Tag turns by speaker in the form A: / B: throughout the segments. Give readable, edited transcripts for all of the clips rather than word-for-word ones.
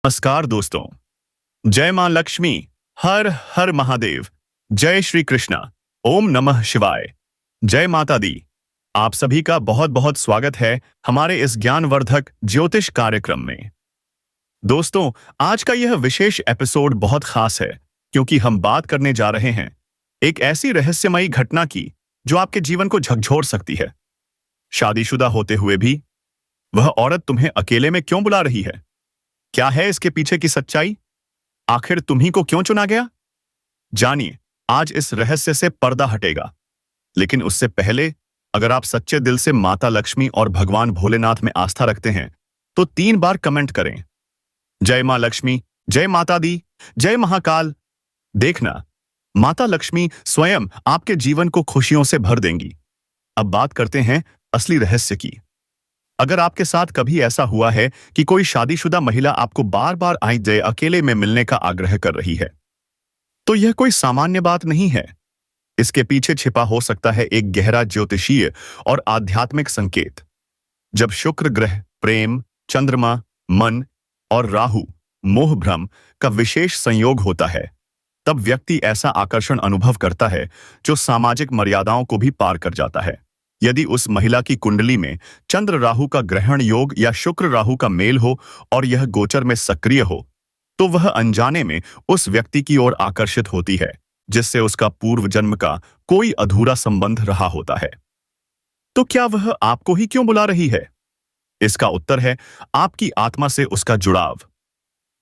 A: नमस्कार दोस्तों। जय मां लक्ष्मी। हर हर महादेव। जय श्री कृष्णा। ओम नमः शिवाय। जय माता दी। आप सभी का बहुत बहुत स्वागत है हमारे इस ज्ञानवर्धक ज्योतिष कार्यक्रम में। दोस्तों, आज का यह विशेष एपिसोड बहुत खास है क्योंकि हम बात करने जा रहे हैं एक ऐसी रहस्यमयी घटना की जो आपके जीवन को झकझोर सकती है। शादीशुदा होते हुए भी वह औरत तुम्हें अकेले में क्यों बुला रही है? क्या है इसके पीछे की सच्चाई? आखिर तुम्ही को क्यों चुना गया? जानिए, आज इस रहस्य से पर्दा हटेगा। लेकिन उससे पहले, अगर आप सच्चे दिल से माता लक्ष्मी और भगवान भोलेनाथ में आस्था रखते हैं तो 3 बार कमेंट करें। जय मां लक्ष्मी, जय माता दी, जय महाकाल। देखना, माता लक्ष्मी स्वयं आपके जीवन को खुशियों से भर देंगी। अब बात करते हैं असली रहस्य की। अगर आपके साथ कभी ऐसा हुआ है कि कोई शादीशुदा महिला आपको बार बार आई जय अकेले में मिलने का आग्रह कर रही है, तो यह कोई सामान्य बात नहीं है। इसके पीछे छिपा हो सकता है एक गहरा ज्योतिषीय और आध्यात्मिक संकेत। जब शुक्र ग्रह प्रेम, चंद्रमा, मन और राहु मोह भ्रम का विशेष संयोग होता है, तब व्यक्ति ऐसा आकर्षण अनुभव करता है जो सामाजिक मर्यादाओं को भी पार कर जाता है। यदि उस महिला की कुंडली में चंद्र राहु का ग्रहण योग या शुक्र राहु का मेल हो और यह गोचर में सक्रिय हो, तो वह अनजाने में उस व्यक्ति की ओर आकर्षित होती है जिससे उसका पूर्व जन्म का कोई अधूरा संबंध रहा होता है। तो क्या वह आपको ही क्यों बुला रही है? इसका उत्तर है आपकी आत्मा से उसका जुड़ाव।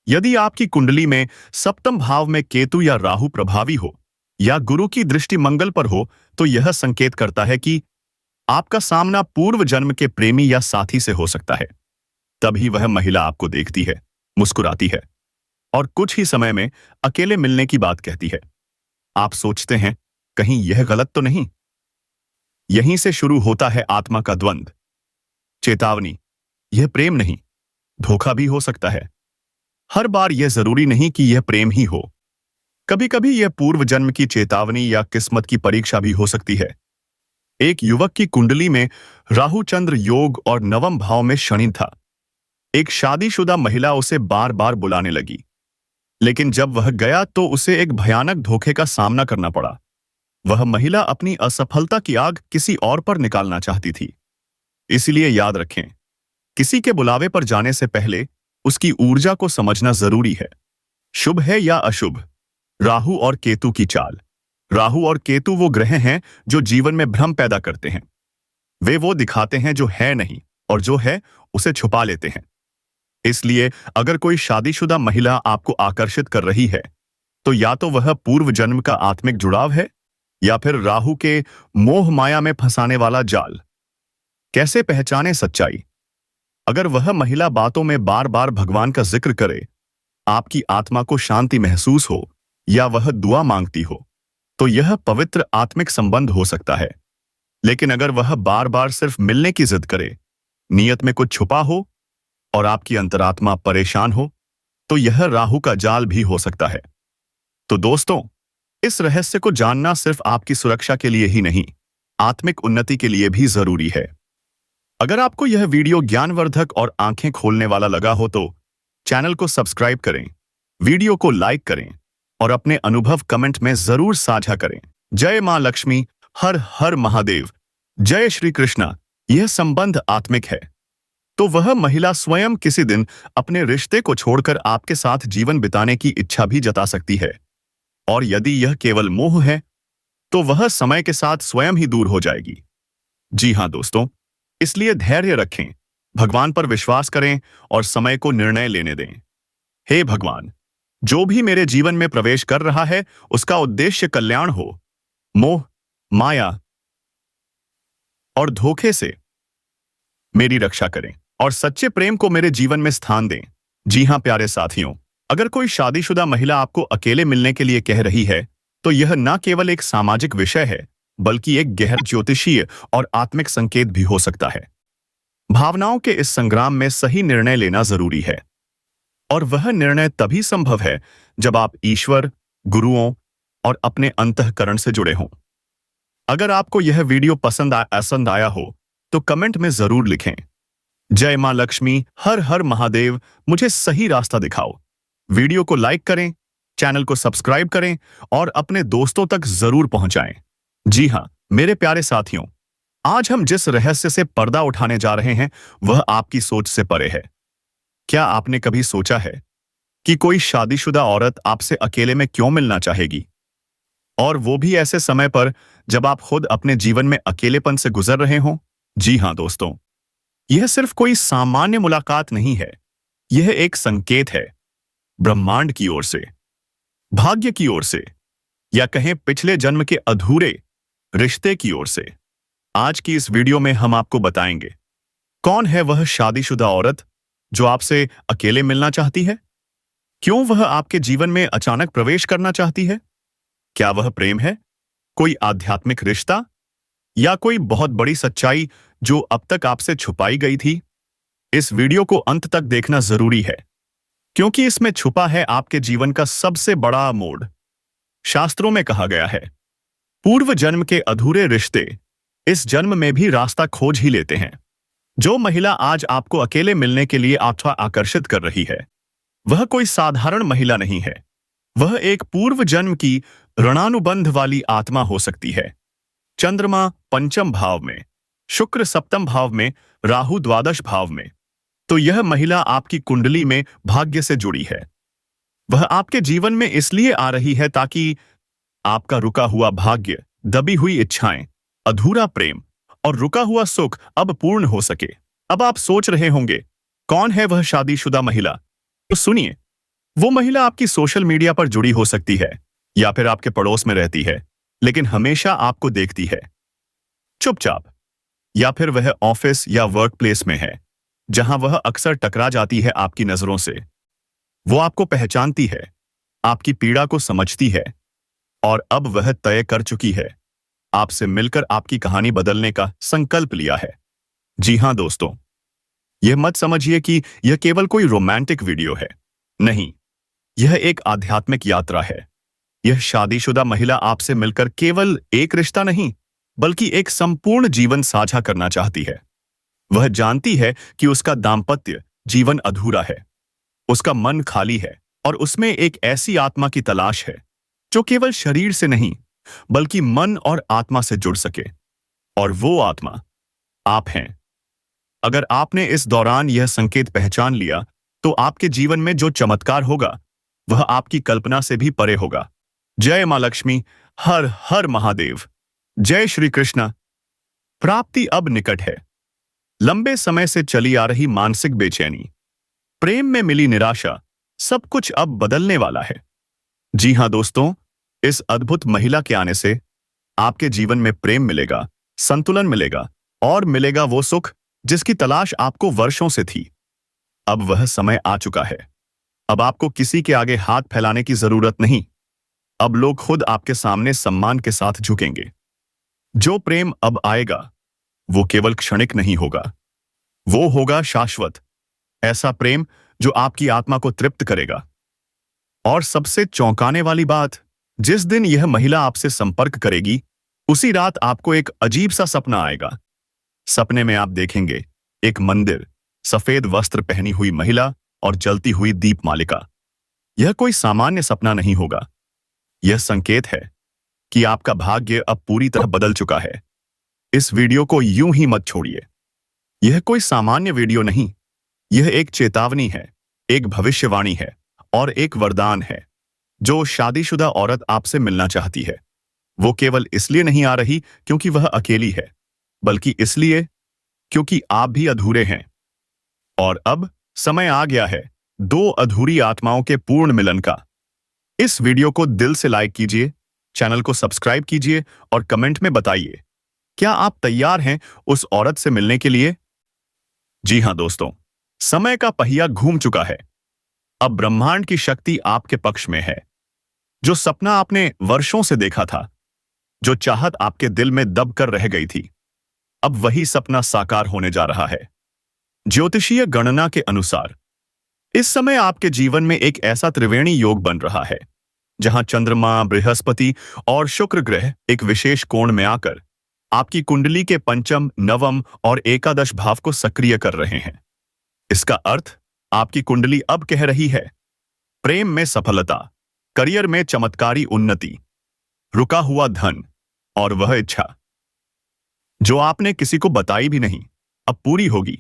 A: यदि आपकी कुंडली में सप्तम भाव में केतु या राहु प्रभावी हो या गुरु की दृष्टि मंगल पर हो, तो यह संकेत करता है कि आपका सामना पूर्व जन्म के प्रेमी या साथी से हो सकता है। तभी वह महिला आपको देखती है, मुस्कुराती है और कुछ ही समय में अकेले मिलने की बात कहती है। आप सोचते हैं, कहीं यह गलत तो नहीं? यहीं से शुरू होता है आत्मा का द्वंद्व। चेतावनी, यह प्रेम नहीं, धोखा भी हो सकता है। हर बार यह जरूरी नहीं कि यह प्रेम ही हो। कभी कभी यह पूर्व जन्म की चेतावनी या किस्मत की परीक्षा भी हो सकती है। एक युवक की कुंडली में राहु चंद्र योग और नवम भाव में शनि था। एक शादीशुदा महिला उसे बार बार बुलाने लगी, लेकिन जब वह गया तो उसे एक भयानक धोखे का सामना करना पड़ा। वह महिला अपनी असफलता की आग किसी और पर निकालना चाहती थी। इसलिए याद रखें, किसी के बुलावे पर जाने से पहले उसकी ऊर्जा को समझना जरूरी है। शुभ है या अशुभ? राहु और केतु की चाल। राहु और केतु वो ग्रह हैं जो जीवन में भ्रम पैदा करते हैं। वे वो दिखाते हैं जो है नहीं और जो है उसे छुपा लेते हैं। इसलिए अगर कोई शादीशुदा महिला आपको आकर्षित कर रही है, तो या तो वह पूर्व जन्म का आत्मिक जुड़ाव है या फिर राहु के मोह माया में फंसाने वाला जाल। कैसे पहचाने सच्चाई? अगर वह महिला बातों में बार बार भगवान का जिक्र करे, आपकी आत्मा को शांति महसूस हो या वह दुआ मांगती हो, तो यह पवित्र आत्मिक संबंध हो सकता है। लेकिन अगर वह बार बार सिर्फ मिलने की जिद करे, नियत में कुछ छुपा हो और आपकी अंतरात्मा परेशान हो, तो यह राहु का जाल भी हो सकता है। तो दोस्तों, इस रहस्य को जानना सिर्फ आपकी सुरक्षा के लिए ही नहीं, आत्मिक उन्नति के लिए भी जरूरी है। अगर आपको यह वीडियो ज्ञानवर्धक और आंखें खोलने वाला लगा हो तो चैनल को सब्सक्राइब करें, वीडियो को लाइक करें और अपने अनुभव कमेंट में जरूर साझा करें। जय मां लक्ष्मी। हर हर महादेव। जय श्री कृष्णा। यह संबंध आत्मिक है, तो वह महिला स्वयं किसी दिन अपने रिश्ते को छोड़कर आपके साथ जीवन बिताने की इच्छा भी जता सकती है। और यदि यह केवल मोह है, तो वह समय के साथ स्वयं ही दूर हो जाएगी। जी हां दोस्तों, इसलिए धैर्य रखें, भगवान पर विश्वास करें और समय को निर्णय लेने दें। हे भगवान, जो भी मेरे जीवन में प्रवेश कर रहा है उसका उद्देश्य कल्याण हो। मोह, माया और धोखे से मेरी रक्षा करें और सच्चे प्रेम को मेरे जीवन में स्थान दें। जी हां प्यारे साथियों, अगर कोई शादीशुदा महिला आपको अकेले मिलने के लिए कह रही है, तो यह न केवल एक सामाजिक विषय है बल्कि एक गहरा ज्योतिषीय और आत्मिक संकेत भी हो सकता है। भावनाओं के इस संग्राम में सही निर्णय लेना जरूरी है, और वह निर्णय तभी संभव है जब आप ईश्वर, गुरुओं और अपने अंतःकरण से जुड़े हों। अगर आपको यह वीडियो पसंद आया हो तो कमेंट में जरूर लिखें जय मां लक्ष्मी, हर हर महादेव, मुझे सही रास्ता दिखाओ। वीडियो को लाइक करें, चैनल को सब्सक्राइब करें और अपने दोस्तों तक जरूर पहुंचाएं। जी हां, मेरे प्यारे साथियों, आज हम जिस रहस्य से पर्दा उठाने जा रहे हैं वह आपकी सोच से परे है। क्या आपने कभी सोचा है कि कोई शादीशुदा औरत आपसे अकेले में क्यों मिलना चाहेगी? और वो भी ऐसे समय पर जब आप खुद अपने जीवन में अकेलेपन से गुजर रहे हों? जी हां दोस्तों, यह सिर्फ कोई सामान्य मुलाकात नहीं है। यह एक संकेत है, ब्रह्मांड की ओर से, भाग्य की ओर से, या कहें पिछले जन्म के अधूरे रिश्ते की ओर से। आज की इस वीडियो में हम आपको बताएंगे कौन है वह शादीशुदा औरत जो आपसे अकेले मिलना चाहती है, क्यों वह आपके जीवन में अचानक प्रवेश करना चाहती है, क्या वह प्रेम है, कोई आध्यात्मिक रिश्ता, या कोई बहुत बड़ी सच्चाई जो अब तक आपसे छुपाई गई थी। इस वीडियो को अंत तक देखना जरूरी है, क्योंकि इसमें छुपा है आपके जीवन का सबसे बड़ा मोड़। शास्त्रों में कहा गया है, पूर्व जन्म के अधूरे रिश्ते इस जन्म में भी रास्ता खोज ही लेते हैं। जो महिला आज आपको अकेले मिलने के लिए आपका आकर्षित कर रही है, वह कोई साधारण महिला नहीं है। वह एक पूर्व जन्म की ऋणानुबंध वाली आत्मा हो सकती है। चंद्रमा पंचम भाव में, शुक्र सप्तम भाव में, राहु द्वादश भाव में, तो यह महिला आपकी कुंडली में भाग्य से जुड़ी है। वह आपके जीवन में इसलिए आ रही है ताकि आपका रुका हुआ भाग्य, दबी हुई इच्छाएं, अधूरा प्रेम और रुका हुआ सुख अब पूर्ण हो सके। अब आप सोच रहे होंगे, कौन है वह शादीशुदा महिला? तो सुनिए, वो महिला आपकी सोशल मीडिया पर जुड़ी हो सकती है, या फिर आपके पड़ोस में रहती है, लेकिन हमेशा आपको देखती है चुपचाप, या फिर वह ऑफिस या वर्क प्लेस में है, जहां वह अक्सर टकरा जाती है आपकी नजरों से। वो आपको पहचानती है, आपकी पीड़ा को समझती है, और अब वह तय कर चुकी है, आपसे मिलकर आपकी कहानी बदलने का संकल्प लिया है। जी हां दोस्तों, यह मत समझिए कि यह केवल कोई रोमांटिक वीडियो है। नहीं, यह एक आध्यात्मिक यात्रा है। यह शादीशुदा महिला आपसे मिलकर केवल एक रिश्ता नहीं, बल्कि एक संपूर्ण जीवन साझा करना चाहती है। वह जानती है कि उसका दाम्पत्य जीवन अधूरा है, उसका मन खाली है, और उसमें एक ऐसी आत्मा की तलाश है जो केवल शरीर से नहीं, बल्कि मन और आत्मा से जुड़ सके। और वो आत्मा आप हैं। अगर आपने इस दौरान यह संकेत पहचान लिया, तो आपके जीवन में जो चमत्कार होगा वह आपकी कल्पना से भी परे होगा। जय मां लक्ष्मी, हर हर महादेव, जय श्री कृष्ण। प्राप्ति अब निकट है। लंबे समय से चली आ रही मानसिक बेचैनी, प्रेम में मिली निराशा, सब कुछ अब बदलने वाला है। जी हां दोस्तों, इस अद्भुत महिला के आने से आपके जीवन में प्रेम मिलेगा, संतुलन मिलेगा, और मिलेगा वो सुख जिसकी तलाश आपको वर्षों से थी। अब वह समय आ चुका है। अब आपको किसी के आगे हाथ फैलाने की जरूरत नहीं। अब लोग खुद आपके सामने सम्मान के साथ झुकेंगे। जो प्रेम अब आएगा वो केवल क्षणिक नहीं होगा, वो होगा शाश्वत। ऐसा प्रेम जो आपकी आत्मा को तृप्त करेगा। और सबसे चौंकाने वाली बात, जिस दिन यह महिला आपसे संपर्क करेगी, उसी रात आपको एक अजीब सा सपना आएगा। सपने में आप देखेंगे एक मंदिर, सफेद वस्त्र पहनी हुई महिला और जलती हुई दीपमालिका। यह कोई सामान्य सपना नहीं होगा। यह संकेत है कि आपका भाग्य अब पूरी तरह बदल चुका है। इस वीडियो को यूं ही मत छोड़िए। यह कोई सामान्य वीडियो नहीं, यह एक चेतावनी है, एक भविष्यवाणी है, और एक वरदान है। जो शादीशुदा औरत आपसे मिलना चाहती है, वो केवल इसलिए नहीं आ रही क्योंकि वह अकेली है, बल्कि इसलिए क्योंकि आप भी अधूरे हैं। और अब समय आ गया है दो अधूरी आत्माओं के पूर्ण मिलन का। इस वीडियो को दिल से लाइक कीजिए, चैनल को सब्सक्राइब कीजिए और कमेंट में बताइए, क्या आप तैयार हैं उस औरत से मिलने के लिए? जी हां दोस्तों, समय का पहिया घूम चुका है। अब ब्रह्मांड की शक्ति आपके पक्ष में है। जो सपना आपने वर्षों से देखा था, जो चाहत आपके दिल में दब कर रह गई थी, अब वही सपना साकार होने जा रहा है। ज्योतिषीय गणना के अनुसार इस समय आपके जीवन में एक ऐसा त्रिवेणी योग बन रहा है, जहां चंद्रमा, बृहस्पति और शुक्र ग्रह एक विशेष कोण में आकर आपकी कुंडली के पंचम, नवम और एकादश भाव को सक्रिय कर रहे हैं। इसका अर्थ आपकी कुंडली अब कह रही है प्रेम में सफलता, करियर में चमत्कारी उन्नति, रुका हुआ धन और वह इच्छा जो आपने किसी को बताई भी नहीं, अब पूरी होगी।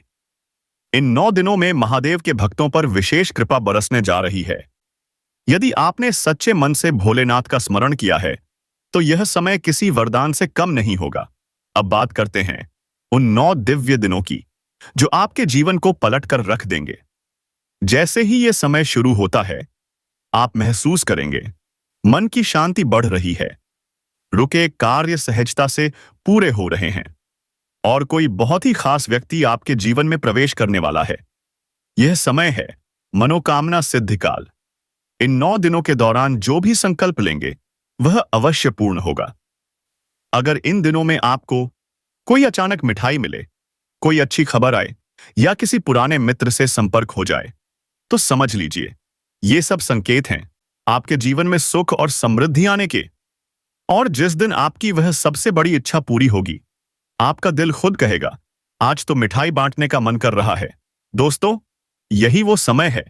A: इन 9 दिनों में महादेव के भक्तों पर विशेष कृपा बरसने जा रही है। यदि आपने सच्चे मन से भोलेनाथ का स्मरण किया है तो यह समय किसी वरदान से कम नहीं होगा। अब बात करते हैं उन 9 दिव्य दिनों की जो आपके जीवन को पलट कर रख देंगे। जैसे ही यह समय शुरू होता है, आप महसूस करेंगे मन की शांति बढ़ रही है, रुके कार्य सहजता से पूरे हो रहे हैं और कोई बहुत ही खास व्यक्ति आपके जीवन में प्रवेश करने वाला है। यह समय है मनोकामना सिद्धि काल। इन 9 दिनों के दौरान जो भी संकल्प लेंगे वह अवश्य पूर्ण होगा। अगर इन दिनों में आपको कोई अचानक मिठाई मिले, कोई अच्छी खबर आए या किसी पुराने मित्र से संपर्क हो जाए तो समझ लीजिए ये सब संकेत हैं आपके जीवन में सुख और समृद्धि आने के। और जिस दिन आपकी वह सबसे बड़ी इच्छा पूरी होगी, आपका दिल खुद कहेगा आज तो मिठाई बांटने का मन कर रहा है। दोस्तों, यही वो समय है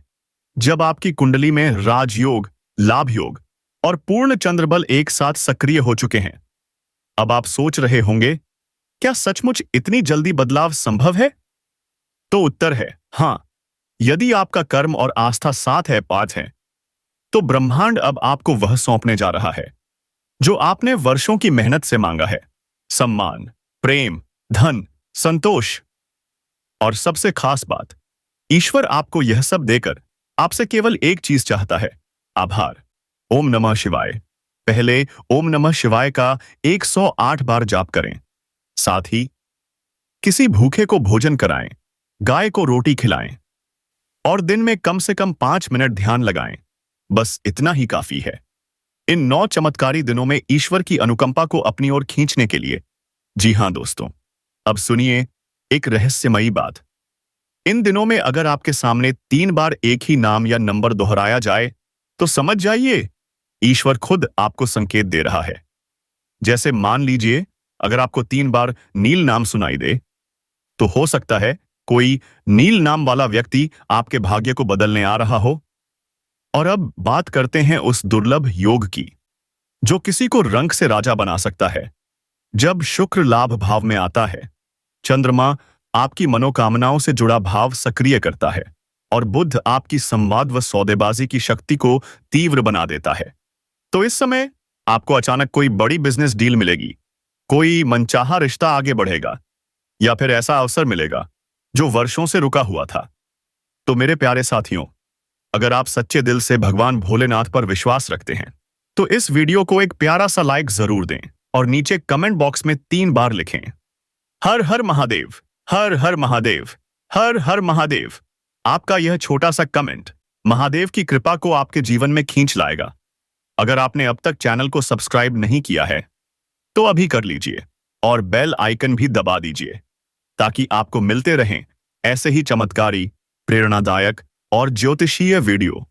A: जब आपकी कुंडली में राजयोग, लाभ योग और पूर्ण चंद्रबल एक साथ सक्रिय हो चुके हैं। अब आप सोच रहे होंगे क्या सचमुच इतनी जल्दी बदलाव संभव है? तो उत्तर है हां। यदि आपका कर्म और आस्था 7 है, 5 है, तो ब्रह्मांड अब आपको वह सौंपने जा रहा है जो आपने वर्षों की मेहनत से मांगा है। सम्मान, प्रेम, धन, संतोष और सबसे खास बात, ईश्वर आपको यह सब देकर आपसे केवल एक चीज चाहता है, आभार। ओम नमः शिवाय। पहले ओम नमः शिवाय का 108 बार जाप करें। साथ ही किसी भूखे को भोजन कराएं, गाय को रोटी खिलाएं और दिन में कम से कम 5 मिनट ध्यान लगाएं। बस इतना ही काफी है। इन 9 चमत्कारी दिनों में ईश्वर की अनुकंपा को अपनी ओर खींचने के लिए। जी हां दोस्तों, अब सुनिए एक रहस्यमयी बात। इन दिनों में अगर आपके सामने 3 बार एक ही नाम या नंबर दोहराया जाए तो समझ जाइए ईश्वर खुद आपको संकेत दे रहा है। जैसे मान लीजिए अगर आपको 3 बार नील नाम सुनाई दे तो हो सकता है कोई नील नाम वाला व्यक्ति आपके भाग्य को बदलने आ रहा हो। और अब बात करते हैं उस दुर्लभ योग की जो किसी को रंग से राजा बना सकता है। जब शुक्र लाभ भाव में आता है, चंद्रमा आपकी मनोकामनाओं से जुड़ा भाव सक्रिय करता है और बुध आपकी संवाद व सौदेबाजी की शक्ति को तीव्र बना देता है। तो इस समय आपको अचानक कोई बड़ी बिजनेस डील मिलेगी, कोई मनचाहा रिश्ता आगे बढ़ेगा या फिर ऐसा अवसर मिलेगा जो वर्षों से रुका हुआ था। तो मेरे प्यारे साथियों, अगर आप सच्चे दिल से भगवान भोलेनाथ पर विश्वास रखते हैं तो इस वीडियो को एक प्यारा सा लाइक जरूर दें और नीचे कमेंट बॉक्स में 3 बार लिखें, हर हर महादेव, हर हर महादेव, हर हर महादेव। आपका यह छोटा सा कमेंट महादेव की कृपा को आपके जीवन में खींच लाएगा। अगर आपने अब तक चैनल को सब्सक्राइब नहीं किया है तो अभी कर लीजिए और बेल आइकन भी दबा दीजिए ताकि आपको मिलते रहें ऐसे ही चमत्कारी, प्रेरणादायक और ज्योतिषीय वीडियो।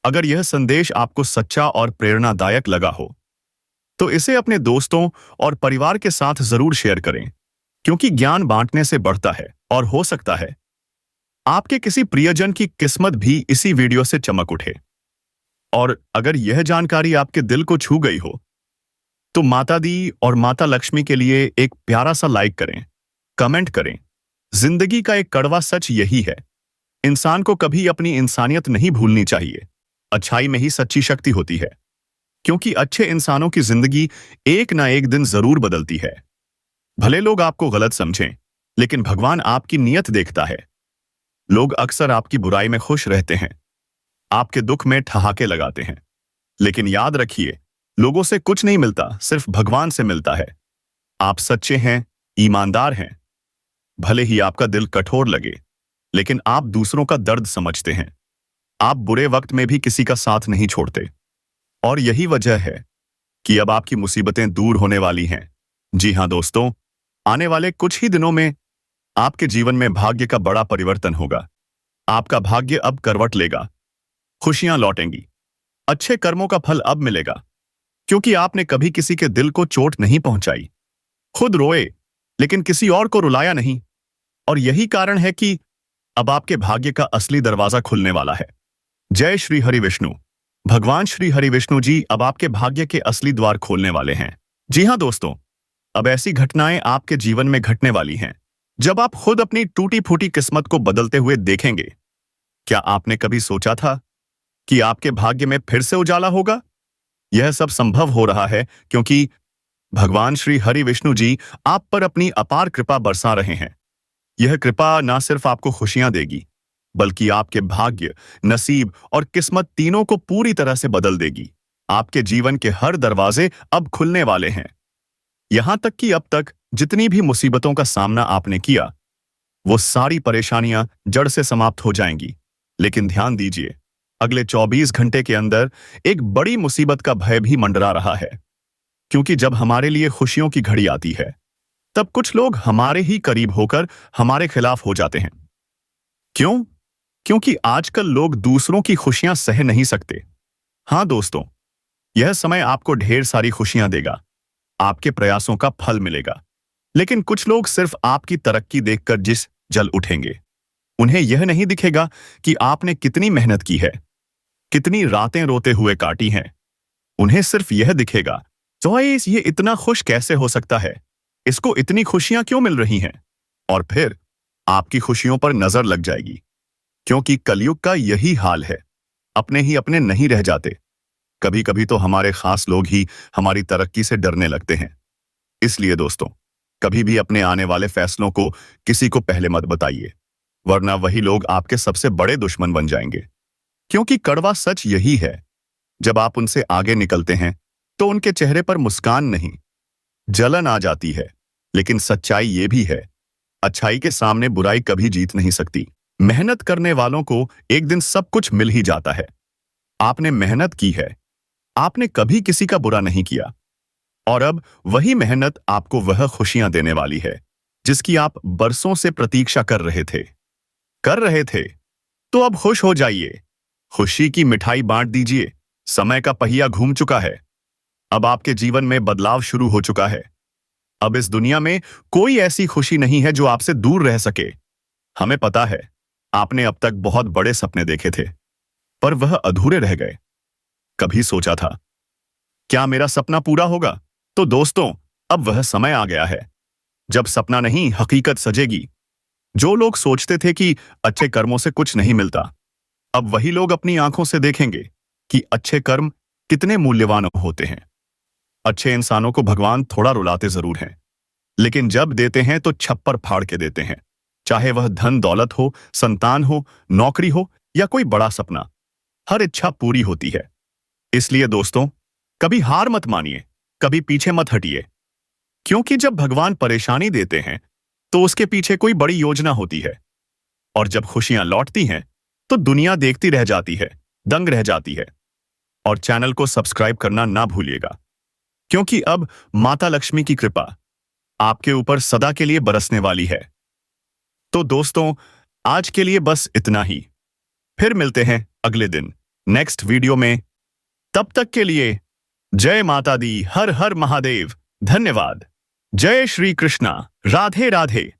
A: अगर यह संदेश आपको सच्चा और प्रेरणादायक लगा हो तो इसे अपने दोस्तों और परिवार के साथ जरूर शेयर करें, क्योंकि ज्ञान बांटने से बढ़ता है और हो सकता है आपके किसी प्रियजन की किस्मत भी इसी वीडियो से चमक उठे। और अगर यह जानकारी आपके दिल को छू गई हो तो माता दी और माता लक्ष्मी के लिए एक प्यारा सा लाइक करें, कमेंट करें। जिंदगी का एक कड़वा सच यही है, इंसान को कभी अपनी इंसानियत नहीं भूलनी चाहिए। अच्छाई में ही सच्ची शक्ति होती है, क्योंकि अच्छे इंसानों की जिंदगी एक ना एक दिन जरूर बदलती है। भले लोग आपको गलत समझें, लेकिन भगवान आपकी नीयत देखता है। लोग अक्सर आपकी बुराई में खुश रहते हैं, आपके दुख में ठहाके लगाते हैं, लेकिन याद रखिए लोगों से कुछ नहीं मिलता, सिर्फ भगवान से मिलता है। आप सच्चे हैं, ईमानदार हैं। भले ही आपका दिल कठोर लगे, लेकिन आप दूसरों का दर्द समझते हैं। आप बुरे वक्त में भी किसी का साथ नहीं छोड़ते। और यही वजह है कि अब आपकी मुसीबतें दूर होने वाली हैं। जी हां दोस्तों, आने वाले कुछ ही दिनों में आपके जीवन में भाग्य का बड़ा परिवर्तन होगा। आपका भाग्य अब करवट लेगा, खुशियां लौटेंगी, अच्छे कर्मों का फल अब मिलेगा, क्योंकि आपने कभी किसी के दिल को चोट नहीं पहुंचाई। खुद रोए, लेकिन किसी और को रुलाया नहीं। और यही कारण है कि अब आपके भाग्य का असली दरवाजा खुलने वाला है। जय श्री हरि विष्णु। भगवान श्री हरि विष्णु जी अब आपके भाग्य के असली द्वार खोलने वाले हैं। जी हाँ दोस्तों, अब ऐसी घटनाएं आपके जीवन में घटने वाली हैं जब आप खुद अपनी टूटी फूटी किस्मत को बदलते हुए देखेंगे। क्या आपने कभी सोचा था कि आपके भाग्य में फिर से उजाला होगा? यह सब संभव हो रहा है क्योंकि भगवान श्री हरि विष्णु जी आप पर अपनी अपार कृपा बरसा रहे हैं। यह कृपा न सिर्फ आपको खुशियां देगी, बल्कि आपके भाग्य, नसीब और किस्मत तीनों को पूरी तरह से बदल देगी। आपके जीवन के हर दरवाजे अब खुलने वाले हैं। यहां तक कि अब तक जितनी भी मुसीबतों का सामना आपने किया, वो सारी परेशानियां जड़ से समाप्त हो जाएंगी। लेकिन ध्यान दीजिए, अगले 24 घंटे के अंदर एक बड़ी मुसीबत का भय भी मंडरा रहा है। क्योंकि जब हमारे लिए खुशियों की घड़ी आती है, तब कुछ लोग हमारे ही करीब होकर हमारे खिलाफ हो जाते हैं। क्यों? क्योंकि आजकल लोग दूसरों की खुशियां सह नहीं सकते। हाँ दोस्तों, यह समय आपको ढेर सारी खुशियां देगा, आपके प्रयासों का फल मिलेगा। लेकिन कुछ लोग सिर्फ आपकी तरक्की देखकर जिस जल उठेंगे। उन्हें यह नहीं दिखेगा कि आपने कितनी मेहनत की है, कितनी रातें रोते हुए काटी हैं। उन्हें सिर्फ यह दिखेगा, चॉइस ये इतना खुश कैसे हो सकता है, इसको इतनी खुशियां क्यों मिल रही हैं। और फिर आपकी खुशियों पर नजर लग जाएगी। क्योंकि कलयुग का यही हाल है, अपने ही अपने नहीं रह जाते। कभी कभी तो हमारे खास लोग ही हमारी तरक्की से डरने लगते हैं। इसलिए दोस्तों, कभी भी अपने आने वाले फैसलों को किसी को पहले मत बताइए, वरना वही लोग आपके सबसे बड़े दुश्मन बन जाएंगे। क्योंकि कड़वा सच यही है, जब आप उनसे आगे निकलते हैं तो उनके चेहरे पर मुस्कान नहीं, जलन आ जाती है। लेकिन सच्चाई ये भी है, अच्छाई के सामने बुराई कभी जीत नहीं सकती। मेहनत करने वालों को एक दिन सब कुछ मिल ही जाता है। आपने मेहनत की है, आपने कभी किसी का बुरा नहीं किया, और अब वही मेहनत आपको वह खुशियां देने वाली है जिसकी आप बरसों से प्रतीक्षा कर रहे थे। तो अब खुश हो जाइए, खुशी की मिठाई बांट दीजिए। समय का पहिया घूम चुका है, अब आपके जीवन में बदलाव शुरू हो चुका है। अब इस दुनिया में कोई ऐसी खुशी नहीं है जो आपसे दूर रह सके। हमें पता है, आपने अब तक बहुत बड़े सपने देखे थे, पर वह अधूरे रह गए। कभी सोचा था, क्या मेरा सपना पूरा होगा? तो दोस्तों, अब वह समय आ गया है जब सपना नहीं, हकीकत सजेगी। जो लोग सोचते थे कि अच्छे कर्मों से कुछ नहीं मिलता, अब वही लोग अपनी आंखों से देखेंगे कि अच्छे कर्म कितने मूल्यवान होते हैं। अच्छे इंसानों को भगवान थोड़ा रुलाते जरूर हैं, लेकिन जब देते हैं तो छप्पर फाड़ के देते हैं। चाहे वह धन दौलत हो, संतान हो, नौकरी हो या कोई बड़ा सपना, हर इच्छा पूरी होती है। इसलिए दोस्तों, कभी हार मत मानिए, कभी पीछे मत हटिए। क्योंकि जब भगवान परेशानी देते हैं तो उसके पीछे कोई बड़ी योजना होती है। और जब खुशियां लौटती हैं तो दुनिया देखती रह जाती है, दंग रह जाती है। और चैनल को सब्सक्राइब करना ना भूलिएगा, क्योंकि अब माता लक्ष्मी की कृपा आपके ऊपर सदा के लिए बरसने वाली है। तो दोस्तों, आज के लिए बस इतना ही। फिर मिलते हैं अगले दिन नेक्स्ट वीडियो में। तब तक के लिए जय माता दी, हर हर महादेव। धन्यवाद। जय श्री कृष्णा। राधे राधे।